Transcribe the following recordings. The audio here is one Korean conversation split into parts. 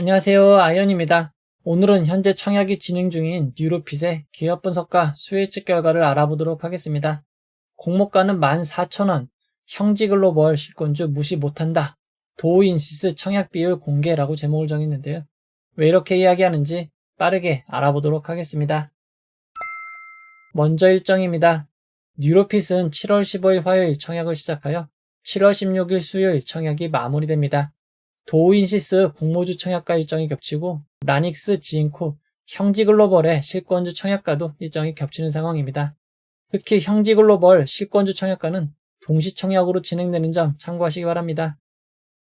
안녕하세요. 아이언입니다. 오늘은 현재 청약이 진행 중인 뉴로핏의 기업 분석과 수요 예측 결과를 알아보도록 하겠습니다. 공모가는 14,000원, 형지글로벌 실권주 무시 못한다, 도우인시스 청약 비율 공개라고 제목을 정했는데요. 왜 이렇게 이야기하는지 빠르게 알아보도록 하겠습니다. 먼저 일정입니다. 뉴로핏은 7월 15일 화요일 청약을 시작하여 7월 16일 수요일 청약이 마무리됩니다. 도우인시스 공모주 청약과 일정이 겹치고 라닉스 지인코 형지글로벌의 실권주 청약과도 일정이 겹치는 상황입니다. 특히 형지글로벌 실권주 청약과는 동시 청약으로 진행되는 점 참고하시기 바랍니다.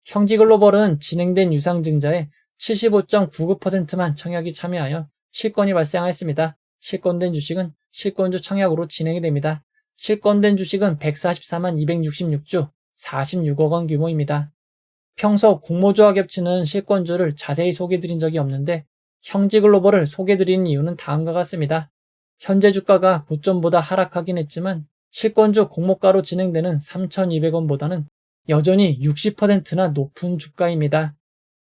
형지글로벌은 진행된 유상증자의 75.99%만 청약이 참여하여 실권이 발생하였습니다. 실권된 주식은 실권주 청약으로 진행이 됩니다. 실권된 주식은 144만 266주 46억 원 규모입니다. 평소 공모주와 겹치는 실권주를 자세히 소개드린 적이 없는데 형지글로벌을 소개드리는 이유는 다음과 같습니다. 현재 주가가 고점보다 하락하긴 했지만 실권주 공모가로 진행되는 3,200원보다는 여전히 60%나 높은 주가입니다.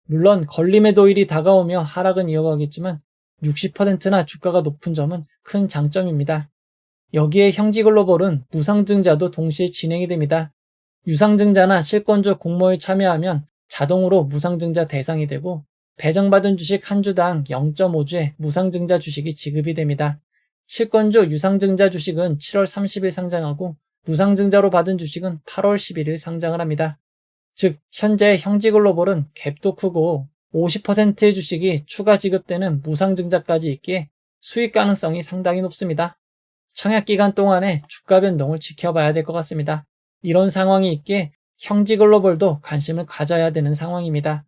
물론 걸림의 도일이 다가오며 하락은 이어가겠지만 60%나 주가가 높은 점은 큰 장점입니다. 여기에 형지글로벌은 무상증자도 동시에 진행이 됩니다. 유상증자나 실권주 공모에 참여하면 자동으로 무상증자 대상이 되고 배정받은 주식 한 주당 0.5주의 무상증자 주식이 지급이 됩니다. 실권주 유상증자 주식은 7월 30일 상장하고 무상증자로 받은 주식은 8월 11일 상장을 합니다. 즉 현재 형지글로벌은 갭도 크고 50%의 주식이 추가 지급되는 무상증자까지 있기에 수익 가능성이 상당히 높습니다. 청약기간 동안에 주가 변동을 지켜봐야 될 것 같습니다. 이런 상황이 있기에 형지글로벌도 관심을 가져야 되는 상황입니다.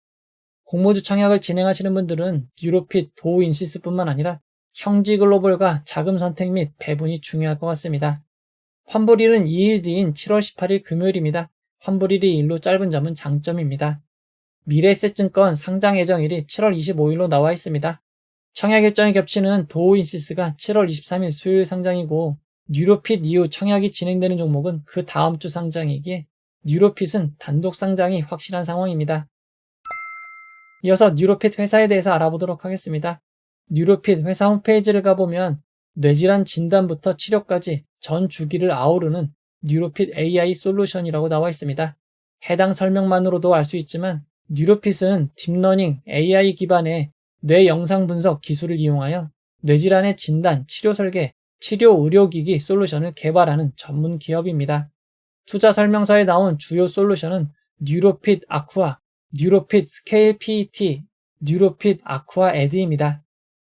공모주 청약을 진행하시는 분들은 뉴로핏, 도우인시스뿐만 아니라 형지글로벌과 자금 선택 및 배분이 중요할 것 같습니다. 환불일은 2일 뒤인 7월 18일 금요일입니다. 환불일이 일로 짧은 점은 장점입니다. 미래에셋증권 상장 예정일이 7월 25일로 나와 있습니다. 청약 일정이 겹치는 도우인시스가 7월 23일 수요일 상장이고 뉴로핏 이후 청약이 진행되는 종목은 그 다음 주 상장이기에 뉴로핏은 단독 상장이 확실한 상황입니다. 이어서 뉴로핏 회사에 대해서 알아보도록 하겠습니다. 뉴로핏 회사 홈페이지를 가보면 뇌질환 진단부터 치료까지 전 주기를 아우르는 뉴로핏 AI 솔루션이라고 나와 있습니다. 해당 설명만으로도 알 수 있지만 뉴로핏은 딥러닝 AI 기반의 뇌 영상 분석 기술을 이용하여 뇌질환의 진단, 치료 설계, 치료 의료기기 솔루션을 개발하는 전문 기업입니다. 투자 설명서에 나온 주요 솔루션은 뉴로핏 아쿠아, 뉴로핏 스케일 PET, 뉴로핏 아쿠아 에드입니다.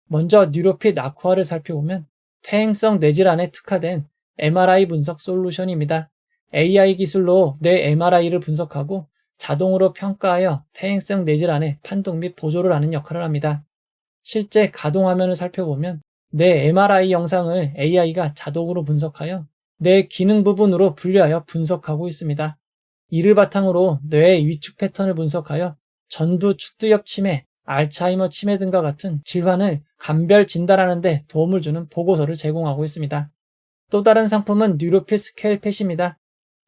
먼저 뉴로핏 아쿠아를 살펴보면 퇴행성 뇌질환에 특화된 MRI 분석 솔루션입니다. AI 기술로 뇌 MRI를 분석하고 자동으로 평가하여 퇴행성 뇌질환의 판독 및 보조를 하는 역할을 합니다. 실제 가동 화면을 살펴보면 뇌 MRI 영상을 AI가 자동으로 분석하여 뇌 기능 부분으로 분류하여 분석하고 있습니다. 이를 바탕으로 뇌의 위축 패턴을 분석하여 전두 축두엽 치매, 알츠하이머 치매 등과 같은 질환을 감별 진단하는 데 도움을 주는 보고서를 제공하고 있습니다. 또 다른 상품은 뉴로핏 스케일 펫입니다.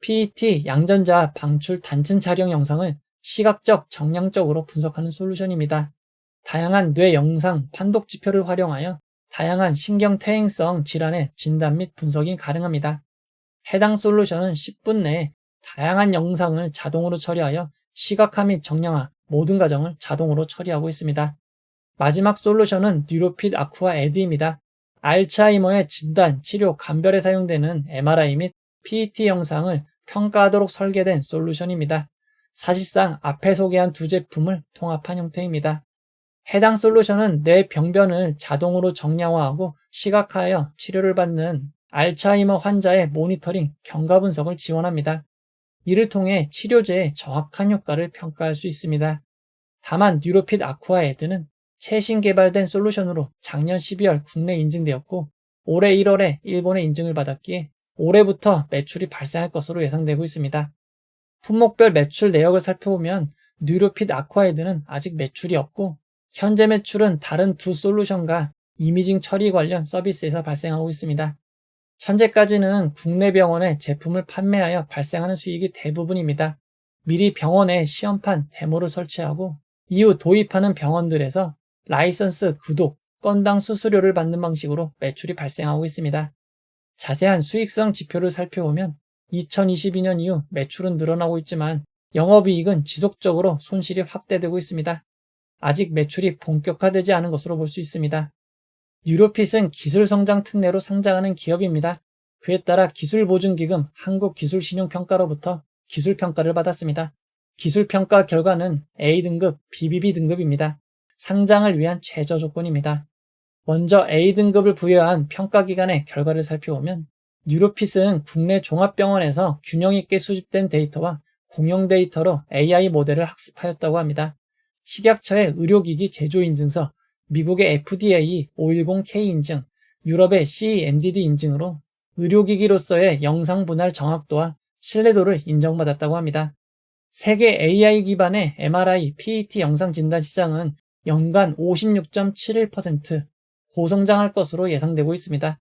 PET 양전자 방출 단층 촬영 영상을 시각적, 정량적으로 분석하는 솔루션입니다. 다양한 뇌 영상 판독 지표를 활용하여 다양한 신경 퇴행성 질환의 진단 및 분석이 가능합니다. 해당 솔루션은 10분 내에 다양한 영상을 자동으로 처리하여 시각화 및 정량화 모든 과정을 자동으로 처리하고 있습니다. 마지막 솔루션은 뉴로핏 아쿠아 에드입니다. 알츠하이머의 진단, 치료, 감별에 사용되는 MRI 및 PET 영상을 평가하도록 설계된 솔루션입니다. 사실상 앞에 소개한 두 제품을 통합한 형태입니다. 해당 솔루션은 뇌 병변을 자동으로 정량화하고 시각화하여 치료를 받는 알츠하이머 환자의 모니터링, 경과 분석을 지원합니다. 이를 통해 치료제의 정확한 효과를 평가할 수 있습니다. 다만 뉴로핏 아쿠아 에드는 최신 개발된 솔루션으로 작년 12월 국내 인증되었고 올해 1월에 일본의 인증을 받았기에 올해부터 매출이 발생할 것으로 예상되고 있습니다. 품목별 매출 내역을 살펴보면 뉴로핏 아쿠아 에드는 아직 매출이 없고 현재 매출은 다른 두 솔루션과 이미징 처리 관련 서비스에서 발생하고 있습니다. 현재까지는 국내 병원에 제품을 판매하여 발생하는 수익이 대부분입니다. 미리 병원에 시험판 데모를 설치하고 이후 도입하는 병원들에서 라이선스 구독, 건당 수수료를 받는 방식으로 매출이 발생하고 있습니다. 자세한 수익성 지표를 살펴보면 2022년 이후 매출은 늘어나고 있지만 영업이익은 지속적으로 손실이 확대되고 있습니다. 아직 매출이 본격화되지 않은 것으로 볼 수 있습니다. 뉴로핏은 기술성장 특례로 상장하는 기업입니다. 그에 따라 기술보증기금 한국기술신용평가로부터 기술평가를 받았습니다. 기술평가 결과는 A등급, BBB 등급입니다. 상장을 위한 최저 조건입니다. 먼저 A등급을 부여한 평가기관의 결과를 살펴보면 뉴로핏은 국내 종합병원에서 균형 있게 수집된 데이터와 공용 데이터로 AI 모델을 학습하였다고 합니다. 식약처의 의료기기 제조인증서, 미국의 FDA 510K 인증, 유럽의 CE-MDD 인증으로 의료기기로서의 영상 분할 정확도와 신뢰도를 인정받았다고 합니다. 세계 AI 기반의 MRI, PET 영상 진단 시장은 연간 56.71% 고성장할 것으로 예상되고 있습니다.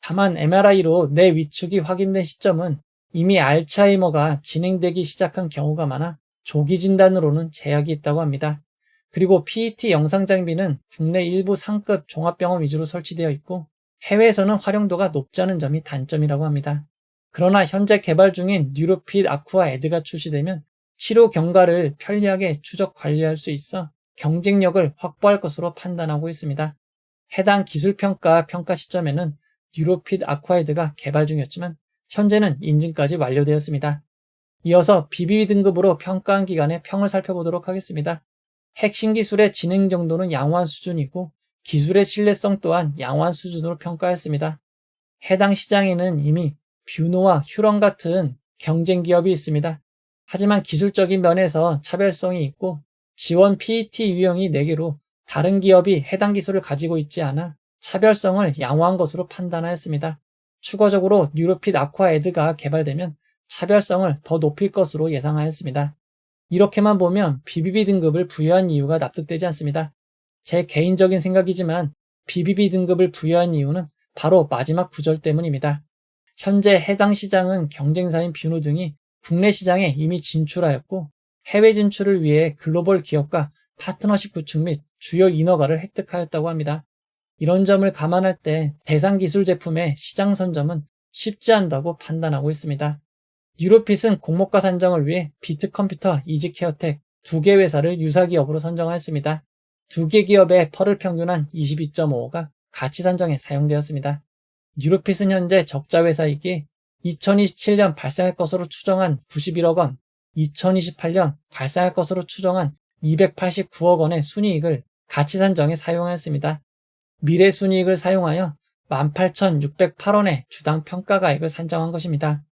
다만 MRI로 뇌 위축이 확인된 시점은 이미 알츠하이머가 진행되기 시작한 경우가 많아 조기 진단으로는 제약이 있다고 합니다. 그리고 PET 영상 장비는 국내 일부 상급 종합병원 위주로 설치되어 있고 해외에서는 활용도가 높지 않은 점이 단점이라고 합니다. 그러나 현재 개발 중인 뉴로핏 아쿠아 에드가 출시되면 치료 경과를 편리하게 추적 관리할 수 있어 경쟁력을 확보할 것으로 판단하고 있습니다. 해당 기술평가 평가 시점에는 뉴로핏 아쿠아에드가 개발 중이었지만 현재는 인증까지 완료되었습니다. 이어서 BBB 등급으로 평가한 기관의 평을 살펴보도록 하겠습니다. 핵심 기술의 진행 정도는 양호한 수준이고 기술의 신뢰성 또한 양호한 수준으로 평가했습니다. 해당 시장에는 이미 뷰노와 휴런 같은 경쟁 기업이 있습니다. 하지만 기술적인 면에서 차별성이 있고 지원 PET 유형이 4개로 다른 기업이 해당 기술을 가지고 있지 않아 차별성을 양호한 것으로 판단하였습니다. 추가적으로 뉴로핏 아쿠아 에드가 개발되면 차별성을 더 높일 것으로 예상하였습니다. 이렇게만 보면 BBB 등급을 부여한 이유가 납득되지 않습니다. 제 개인적인 생각이지만 BBB 등급을 부여한 이유는 바로 마지막 구절 때문입니다. 현재 해당 시장은 경쟁사인 뷰노 등이 국내 시장에 이미 진출하였고 해외 진출을 위해 글로벌 기업과 파트너십 구축 및 주요 인허가를 획득하였다고 합니다. 이런 점을 감안할 때 대상 기술 제품의 시장 선점은 쉽지 않다고 판단하고 있습니다. 뉴로핏은 공모가 산정을 위해 비트컴퓨터, 이지케어텍 2개 회사를 유사 기업으로 선정하였습니다. 2개 기업의 펄을 평균한 22.55가 가치 산정에 사용되었습니다. 뉴로핏은 현재 적자 회사이기에 2027년 발생할 것으로 추정한 91억 원, 2028년 발생할 것으로 추정한 289억 원의 순이익을 가치 산정에 사용하였습니다. 미래 순이익을 사용하여 18,608원의 주당 평가가액을 산정한 것입니다.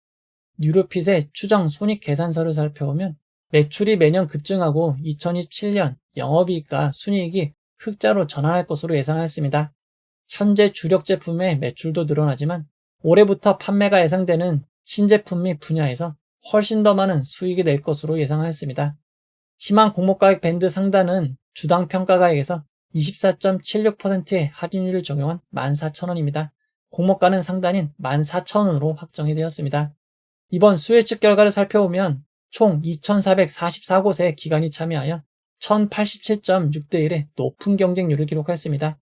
뉴로핏의 추정 손익 계산서를 살펴보면 매출이 매년 급증하고 2027년 영업이익과 순이익이 흑자로 전환할 것으로 예상하였습니다. 현재 주력 제품의 매출도 늘어나지만 올해부터 판매가 예상되는 신제품 및 분야에서 훨씬 더 많은 수익이 낼 것으로 예상하였습니다. 희망 공모가액 밴드 상단은 주당 평가가액에서 24.76%의 할인율을 적용한 14,000원입니다. 공모가는 상단인 14,000원으로 확정이 되었습니다. 이번 수혜측 결과를 살펴보면 총 2,444곳의 기관이 참여하여 1,087.6대 1의 높은 경쟁률을 기록하였습니다.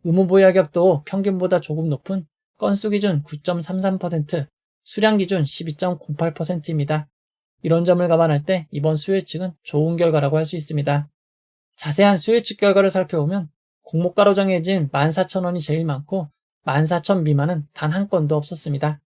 의무보유하격도 평균보다 조금 높은 건수 기준 9.33%, 수량 기준 12.08%입니다. 이런 점을 감안할 때 이번 수혜측은 좋은 결과라고 할 수 있습니다. 자세한 수혜측 결과를 살펴보면 공모가로 정해진 14,000원이 제일 많고 14,000 미만은 단 한 건도 없었습니다.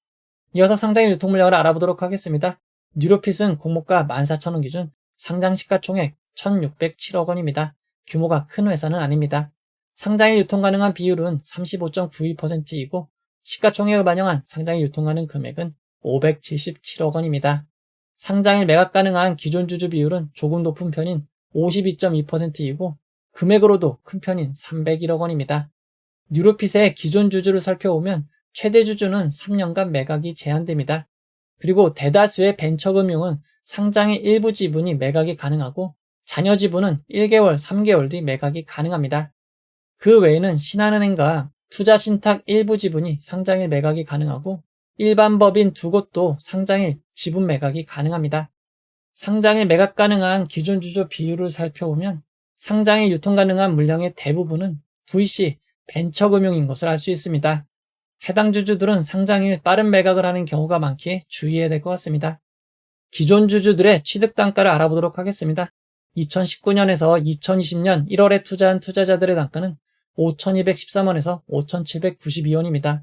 이어서 상장일 유통물량을 알아보도록 하겠습니다. 뉴로핏은 공모가 14,000원 기준 상장 시가총액 1,607억 원입니다. 규모가 큰 회사는 아닙니다. 상장일 유통 가능한 비율은 35.92%이고 시가총액을 반영한 상장일 유통 가능 금액은 577억 원입니다. 상장일 매각 가능한 기존 주주 비율은 조금 높은 편인 52.2%이고 금액으로도 큰 편인 301억 원입니다. 뉴로핏의 기존 주주를 살펴보면 최대 주주는 3년간 매각이 제한됩니다. 그리고 대다수의 벤처금융은 상장의 일부 지분이 매각이 가능하고 잔여 지분은 1개월, 3개월 뒤 매각이 가능합니다. 그 외에는 신한은행과 투자신탁 일부 지분이 상장일 매각이 가능하고 일반 법인 2곳도 상장일 지분 매각이 가능합니다. 상장일 매각 가능한 기존 주주 비율을 살펴보면 상장에 유통 가능한 물량의 대부분은 VC, 벤처금융인 것을 알 수 있습니다. 해당 주주들은 상장일 빠른 매각을 하는 경우가 많기에 주의해야 될 것 같습니다. 기존 주주들의 취득 단가를 알아보도록 하겠습니다. 2019년에서 2020년 1월에 투자한 투자자들의 단가는 5,213원에서 5,792원입니다.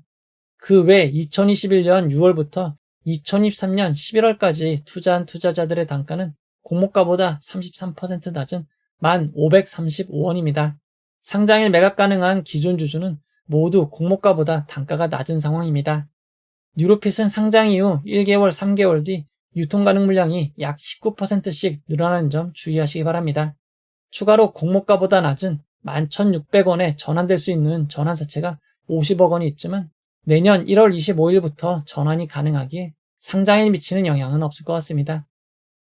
그 외 2021년 6월부터 2023년 11월까지 투자한 투자자들의 단가는 공모가보다 33% 낮은 1,535원입니다. 상장일 매각 가능한 기존 주주는 모두 공모가보다 단가가 낮은 상황입니다. 뉴로핏은 상장 이후 1개월, 3개월 뒤 유통 가능 물량이 약 19%씩 늘어나는 점 주의하시기 바랍니다. 추가로 공모가보다 낮은 11,600원에 전환될 수 있는 전환사채가 50억 원이 있지만 내년 1월 25일부터 전환이 가능하기에 상장일 미치는 영향은 없을 것 같습니다.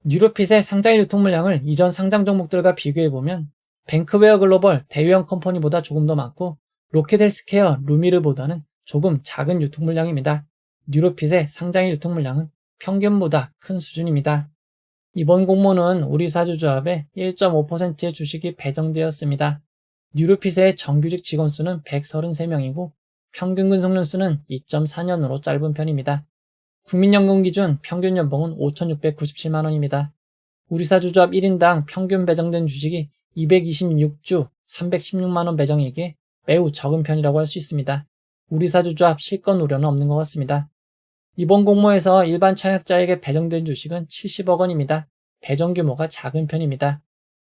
뉴로핏의 상장일 유통 물량을 이전 상장 종목들과 비교해보면 뱅크웨어 글로벌 대형 컴퍼니보다 조금 더 많고 로켓헬스케어 루미르보다는 조금 작은 유통 물량입니다. 뉴로핏의 상장일 유통 물량은 평균보다 큰 수준입니다. 이번 공모는 우리사주조합의 1.5%의 주식이 배정되었습니다. 뉴로핏의 정규직 직원 수는 133명이고 평균 근속년 수는 2.4년으로 짧은 편입니다. 국민연금 기준 평균 연봉은 5,697만원입니다. 우리사주조합 1인당 평균 배정된 주식이 226주 316만원 배정이기에 매우 적은 편이라고 할 수 있습니다. 우리사주조합 실권 우려는 없는 것 같습니다. 이번 공모에서 일반 청약자에게 배정된 주식은 70억 원입니다. 배정 규모가 작은 편입니다.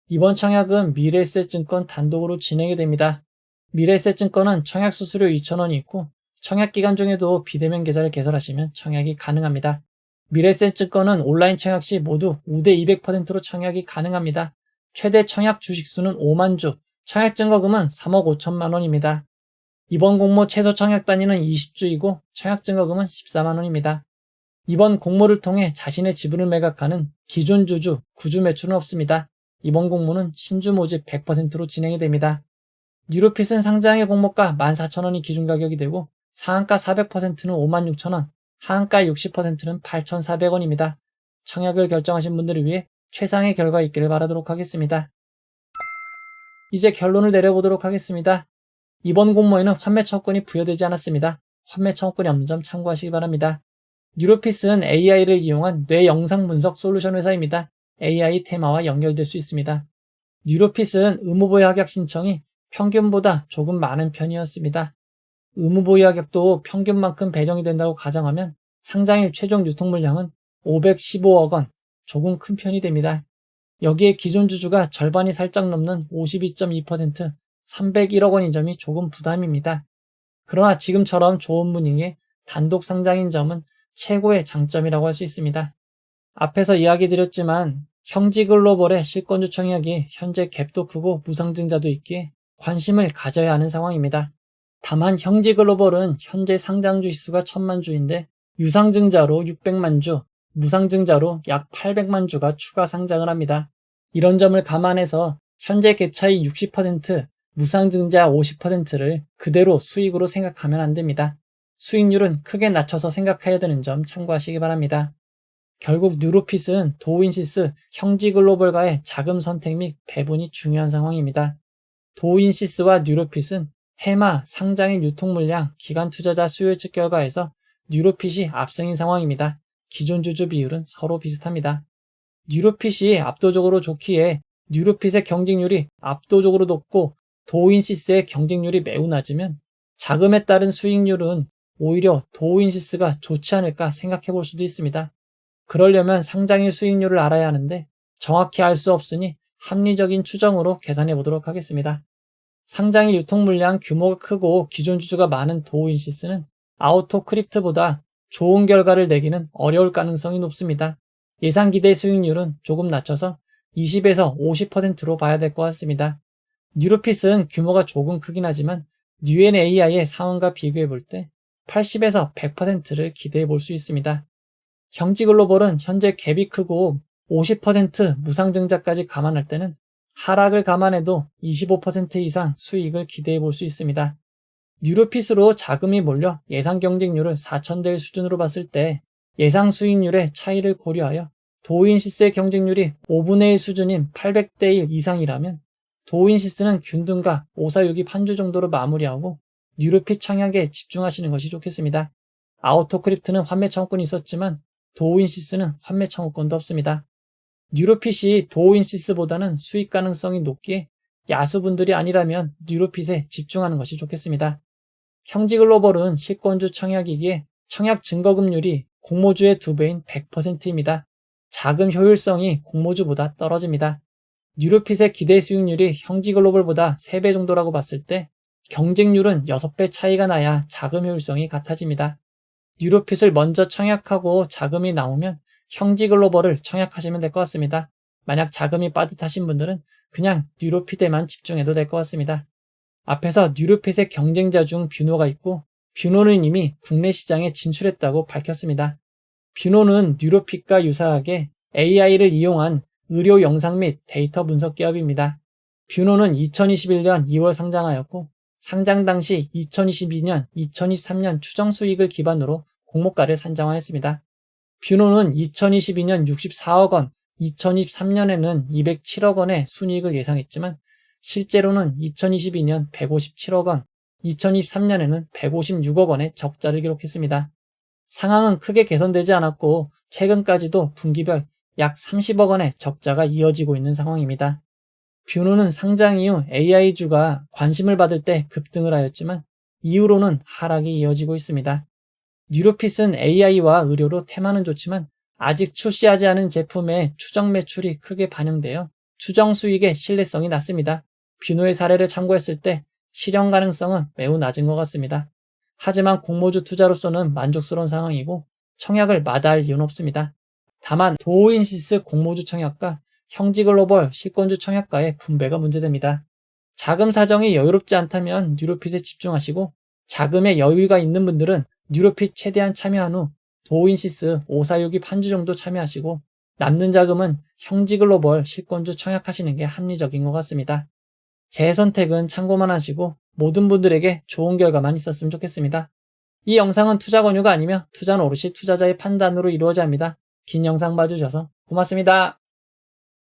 이번 청약은 미래에셋증권 단독으로 진행이 됩니다. 미래에셋증권은 청약 수수료 2,000원이 있고 청약 기간 중에도 비대면 계좌를 개설하시면 청약이 가능합니다. 미래에셋증권은 온라인 청약 시 모두 우대 200%로 청약이 가능합니다. 최대 청약 주식수는 5만 주, 청약 증거금은 3억 5천만 원입니다. 이번 공모 최소 청약 단위는 20주이고 청약 증거금은 14만 원입니다. 이번 공모를 통해 자신의 지분을 매각하는 기존 주주, 구주 매출은 없습니다. 이번 공모는 신주 모집 100%로 진행이 됩니다. 뉴로핏은 상장의 공모가 14,000원이 기준 가격이 되고 상한가 400%는 56,000원, 하한가 60%는 8,400원입니다. 청약을 결정하신 분들을 위해 최상의 결과 있기를 바라도록 하겠습니다. 이제 결론을 내려보도록 하겠습니다. 이번 공모에는 환매 청구권이 부여되지 않았습니다. 환매 청구권이 없는 점 참고하시기 바랍니다. 뉴로핏은 AI를 이용한 뇌 영상 분석 솔루션 회사입니다. AI 테마와 연결될 수 있습니다. 뉴로핏은 의무보유 합약 신청이 평균보다 조금 많은 편이었습니다. 의무보유 합약도 평균만큼 배정이 된다고 가정하면 상장일 최종 유통 물량은 515억 원, 조금 큰 편이 됩니다. 여기에 기존 주주가 절반이 살짝 넘는 52.2%, 301억 원인 점이 조금 부담입니다. 그러나 지금처럼 좋은 분위기에 단독 상장인 점은 최고의 장점이라고 할 수 있습니다. 앞에서 이야기 드렸지만 형지글로벌의 실권주 청약이 현재 갭도 크고 무상증자도 있기에 관심을 가져야 하는 상황입니다. 다만 형지글로벌은 현재 상장주 수가 1,000만 주인데 유상증자로 600만 주, 무상증자로 약 800만 주가 추가 상장을 합니다. 이런 점을 감안해서 현재 갭 차이 60%, 무상증자 50%를 그대로 수익으로 생각하면 안 됩니다. 수익률은 크게 낮춰서 생각해야 되는 점 참고하시기 바랍니다. 결국 뉴로핏은 도우인시스, 형지글로벌과의 자금 선택 및 배분이 중요한 상황입니다. 도우인시스와 뉴로핏은 테마, 상장인 유통물량, 기관 투자자 수요 예측 결과에서 뉴로핏이 압승인 상황입니다. 기존 주주 비율은 서로 비슷합니다. 뉴로핏이 압도적으로 좋기에 뉴로핏의 경쟁률이 압도적으로 높고 도우인시스의 경쟁률이 매우 낮으면 자금에 따른 수익률은 오히려 도우인시스가 좋지 않을까 생각해 볼 수도 있습니다. 그러려면 상장일 수익률을 알아야 하는데 정확히 알 수 없으니 합리적인 추정으로 계산해 보도록 하겠습니다. 상장일 유통 물량 규모가 크고 기존 주주가 많은 도우인시스는 아우토크립트보다 좋은 결과를 내기는 어려울 가능성이 높습니다. 예상 기대 수익률은 조금 낮춰서 20에서 50%로 봐야 될 것 같습니다. 뉴로핏은 규모가 조금 크긴 하지만 뉴엔AI의 상황과 비교해 볼 때 80에서 100%를 기대해 볼 수 있습니다. 형지글로벌은 현재 갭이 크고 50% 무상증자까지 감안할 때는 하락을 감안해도 25% 이상 수익을 기대해 볼 수 있습니다. 뉴로핏으로 자금이 몰려 예상 경쟁률을 4,000대일 수준으로 봤을 때 예상 수익률의 차이를 고려하여 도우인시스의 경쟁률이 5분의 1 수준인 800대 1 이상이라면 도우인시스는 균등과 5462 판주 정도로 마무리하고 뉴로핏 청약에 집중하시는 것이 좋겠습니다. 아우토크립트는 환매 청구권이 있었지만 도우인시스는 환매 청구권도 없습니다. 뉴로핏이 도우인시스보다는 수익 가능성이 높기에 야수분들이 아니라면 뉴로핏에 집중하는 것이 좋겠습니다. 형지글로벌은 실권주 청약이기에 청약 증거금률이 공모주의 2배인 100%입니다. 자금 효율성이 공모주보다 떨어집니다. 뉴로핏의 기대 수익률이 형지글로벌보다 3배 정도라고 봤을 때 경쟁률은 6배 차이가 나야 자금 효율성이 같아집니다. 뉴로핏을 먼저 청약하고 자금이 나오면 형지글로벌을 청약하시면 될 것 같습니다. 만약 자금이 빠듯하신 분들은 그냥 뉴로핏에만 집중해도 될 것 같습니다. 앞에서 뉴로핏의 경쟁자 중 뷰노가 있고 뷰노는 이미 국내 시장에 진출했다고 밝혔습니다. 뷰노는 뉴로핏과 유사하게 AI를 이용한 의료 영상 및 데이터 분석 기업입니다. 뷰노는 2021년 2월 상장하였고 상장 당시 2022년, 2023년 추정 수익을 기반으로 공모가를 산정하였습니다. 뷰노는 2022년 64억 원, 2023년에는 207억 원의 순이익을 예상했지만 실제로는 2022년 157억 원, 2023년에는 156억 원의 적자를 기록했습니다. 상황은 크게 개선되지 않았고 최근까지도 분기별 약 30억 원의 적자가 이어지고 있는 상황입니다. 뷰노는 상장 이후 AI주가 관심을 받을 때 급등을 하였지만 이후로는 하락이 이어지고 있습니다. 뉴로핏은 AI와 의료로 테마는 좋지만 아직 출시하지 않은 제품의 추정 매출이 크게 반영되어 추정 수익의 신뢰성이 낮습니다. 뷰노의 사례를 참고했을 때 실현 가능성은 매우 낮은 것 같습니다. 하지만 공모주 투자로서는 만족스러운 상황이고 청약을 마다할 이유는 없습니다. 다만 도우인시스 공모주 청약과 형지글로벌 실권주 청약과의 분배가 문제됩니다. 자금 사정이 여유롭지 않다면 뉴로핏에 집중하시고 자금에 여유가 있는 분들은 뉴로핏 최대한 참여한 후 도우인시스 5462 판주 정도 참여하시고 남는 자금은 형지글로벌 실권주 청약하시는 게 합리적인 것 같습니다. 제 선택은 참고만 하시고 모든 분들에게 좋은 결과만 있었으면 좋겠습니다. 이 영상은 투자 권유가 아니며 투자는 오롯이 투자자의 판단으로 이루어져야 합니다. 긴 영상 봐주셔서 고맙습니다.